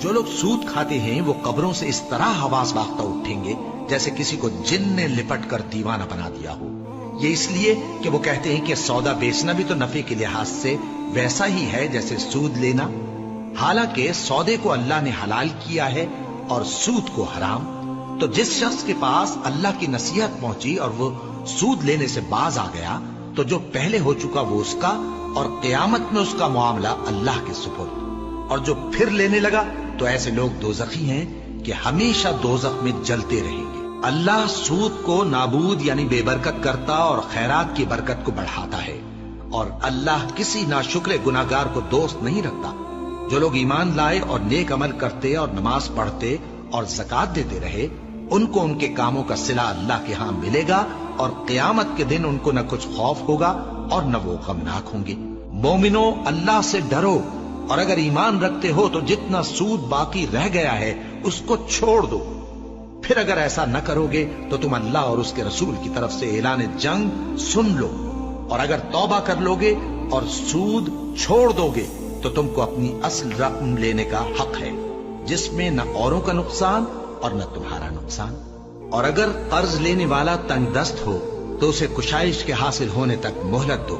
جو لوگ سود کھاتے ہیں وہ قبروں سے اس طرح حواس باختہ اٹھیں گے جیسے کسی کو جن نے لپٹ کر دیوانہ بنا دیا ہو. یہ اس لیے کہ وہ کہتے ہیں کہ سودا بیچنا بھی تو نفع کے لحاظ سے ویسا ہی ہے جیسے سود لینا، حالانکہ سودے کو اللہ نے حلال کیا ہے اور سود کو حرام. تو جس شخص کے پاس اللہ کی نصیحت پہنچی اور وہ سود لینے سے باز آ گیا تو جو پہلے ہو چکا وہ اس کا، اور قیامت میں اس کا معاملہ اللہ کے سپرد. اور جو پھر لینے لگا تو ایسے لوگ دوزخی ہیں کہ ہمیشہ دوزخ میں جلتے رہیں گے. اللہ سود کو نابود یعنی بے برکت کرتا اور خیرات کی برکت کو بڑھاتا ہے، اور اللہ کسی ناشکر گناہگار کو دوست نہیں رکھتا. جو لوگ ایمان لائے اور نیک عمل کرتے اور نماز پڑھتے اور زکات دیتے رہے، ان کو ان کے کاموں کا صلہ اللہ کے ہاں ملے گا، اور قیامت کے دن ان کو نہ کچھ خوف ہوگا اور نہ وہ غمناک ہوں گے. مومنو، اللہ سے ڈرو، اور اگر ایمان رکھتے ہو تو جتنا سود باقی رہ گیا ہے اس کو چھوڑ دو. پھر اگر ایسا نہ کرو گے تو تم اللہ اور اس کے رسول کی طرف سے اعلان جنگ سن لو، اور اگر توبہ کر لو گے اور سود چھوڑ دو گے تو تم کو اپنی اصل رقم لینے کا حق ہے، جس میں نہ اوروں کا نقصان اور نہ تمہارا نقصان. اور اگر قرض لینے والا تنگ دست ہو تو اسے کشائش کے حاصل ہونے تک مہلت دو،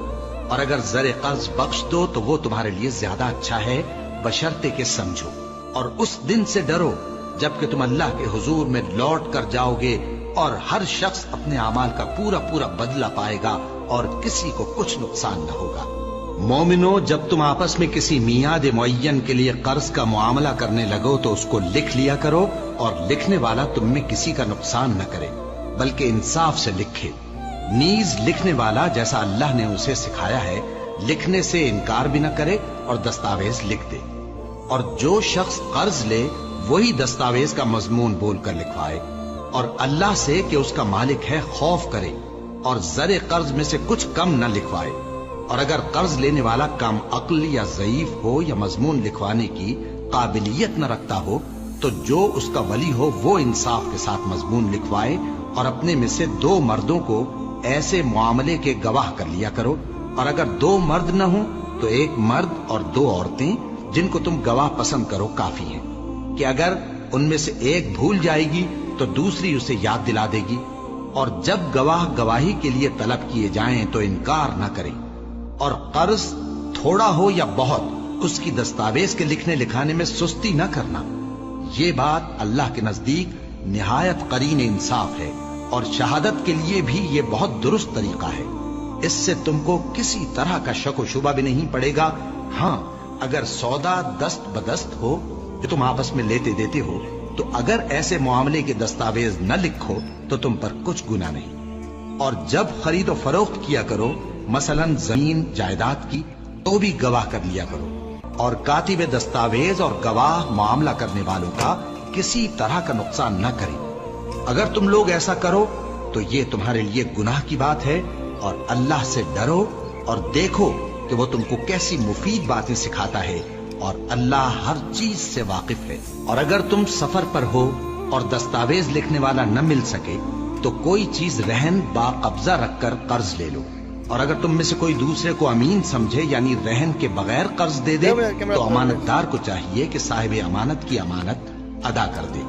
اور اگر زر قرض بخش دو تو وہ تمہارے لیے زیادہ اچھا ہے، بشرطے کہ سمجھو. اور اس دن سے ڈرو جبکہ تم اللہ کے حضور میں لوٹ کر جاؤ گے، اور ہر شخص اپنے اعمال کا پورا پورا بدلہ پائے گا اور کسی کو کچھ نقصان نہ ہوگا. مومنو، جب تم آپس میں کسی میعاد معین کے لیے قرض کا معاملہ کرنے لگو تو اس کو لکھ لیا کرو، اور لکھنے والا تم میں کسی کا نقصان نہ کرے بلکہ انصاف سے لکھے. نیز لکھنے والا جیسا اللہ نے اسے سکھایا ہے لکھنے سے انکار بھی نہ کرے اور دستاویز لکھ دے. اور جو شخص قرض لے وہی دستاویز کا مضمون بول کر لکھوائے، اور اللہ سے کہ اس کا مالک ہے خوف کرے، اور زر قرض میں سے کچھ کم نہ لکھوائے. اور اگر قرض لینے والا کم عقل یا ضعیف ہو یا مضمون لکھوانے کی قابلیت نہ رکھتا ہو تو جو اس کا ولی ہو وہ انصاف کے ساتھ مضمون لکھوائے، اور اپنے میں سے 2 مردوں کو ایسے معاملے کے گواہ کر لیا کرو. اور اگر 2 مرد نہ ہوں تو 1 مرد اور 2 عورتیں جن کو تم گواہ پسند کرو کافی ہیں، کہ اگر ان میں سے ایک بھول جائے گی تو دوسری اسے یاد دلا دے گی. اور جب گواہ گواہی کے لیے طلب کیے جائیں تو انکار نہ کریں. اور قرض تھوڑا ہو یا بہت اس کی دستاویز کے لکھنے لکھانے میں سستی نہ کرنا. یہ بات اللہ کے نزدیک نہایت قرین انصاف ہے، اور شہادت کے لیے بھی یہ بہت درست طریقہ ہے. اس سے تم کو کسی طرح کا شک و شبہ بھی نہیں پڑے گا. ہاں، اگر سودا دست بدست ہو جو تم آپس میں لیتے دیتے ہو تو اگر ایسے معاملے کے دستاویز نہ لکھو تو تم پر کچھ گناہ نہیں. اور جب خرید و فروخت کیا کرو، مثلا زمین جائیداد کی، تو بھی گواہ کر لیا کرو. اور کاتب دستاویز اور گواہ معاملہ کرنے والوں کا کسی طرح کا نقصان نہ کرے. اگر تم لوگ ایسا کرو تو یہ تمہارے لیے گناہ کی بات ہے. اور اللہ سے ڈرو اور دیکھو کہ وہ تم کو کیسی مفید باتیں سکھاتا ہے، اور اللہ ہر چیز سے واقف ہے. اور اگر تم سفر پر ہو اور دستاویز لکھنے والا نہ مل سکے تو کوئی چیز رہن با قبضہ رکھ کر قرض لے لو. اور اگر تم میں سے کوئی دوسرے کو امین سمجھے یعنی رہن کے بغیر قرض دے دے تو امانت دار کو چاہیے کہ صاحب امانت کی امانت ادا کر دے.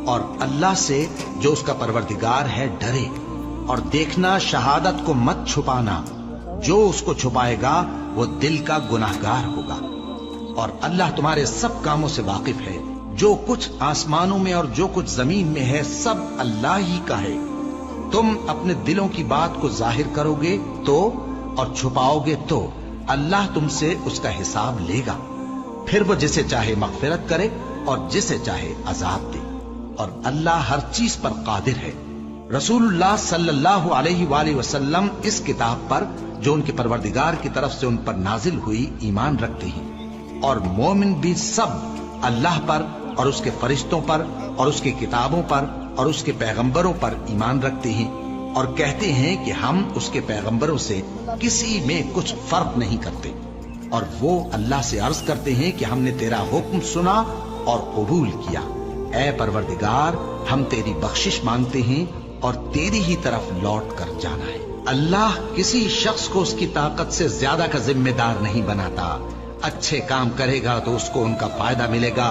اور اللہ سے جو اس کا پروردگار ہے ڈرے. اور دیکھنا، شہادت کو مت چھپانا، جو اس کو چھپائے گا وہ دل کا گناہگار ہوگا. اور اللہ تمہارے سب کاموں سے واقف ہے. جو کچھ آسمانوں میں اور جو کچھ زمین میں ہے سب اللہ ہی کا ہے. تم اپنے دلوں کی بات کو ظاہر کرو گے تو اور چھپاؤ گے تو اللہ تم سے اس کا حساب لے گا. پھر وہ جسے چاہے مغفرت کرے اور جسے چاہے عذاب دے. اور اللہ ہر چیز پر قادر ہے. رسول اللہ صلی اللہ علیہ وآلہ وسلم اس کتاب پر جو ان کے پروردگار کی طرف سے ان پر نازل ہوئی ایمان رکھتے ہیں. اور مومن بھی سب اللہ پر اور اس کے فرشتوں پر اور اس کی کتابوں پر اور اس کے پیغمبروں پر ایمان رکھتے ہیں، اور کہتے ہیں کہ ہم اس کے پیغمبروں سے کسی میں کچھ فرق نہیں کرتے. اور وہ اللہ سے عرض کرتے ہیں کہ ہم نے تیرا حکم سنا اور قبول کیا. اے پروردگار، ہم تیری بخشش مانگتے ہیں اور تیری ہی طرف لوٹ کر جانا ہے. اللہ کسی شخص کو اس کی طاقت سے زیادہ کا ذمہ دار نہیں بناتا. اچھے کام کرے گا تو اس کو ان کا فائدہ ملے گا،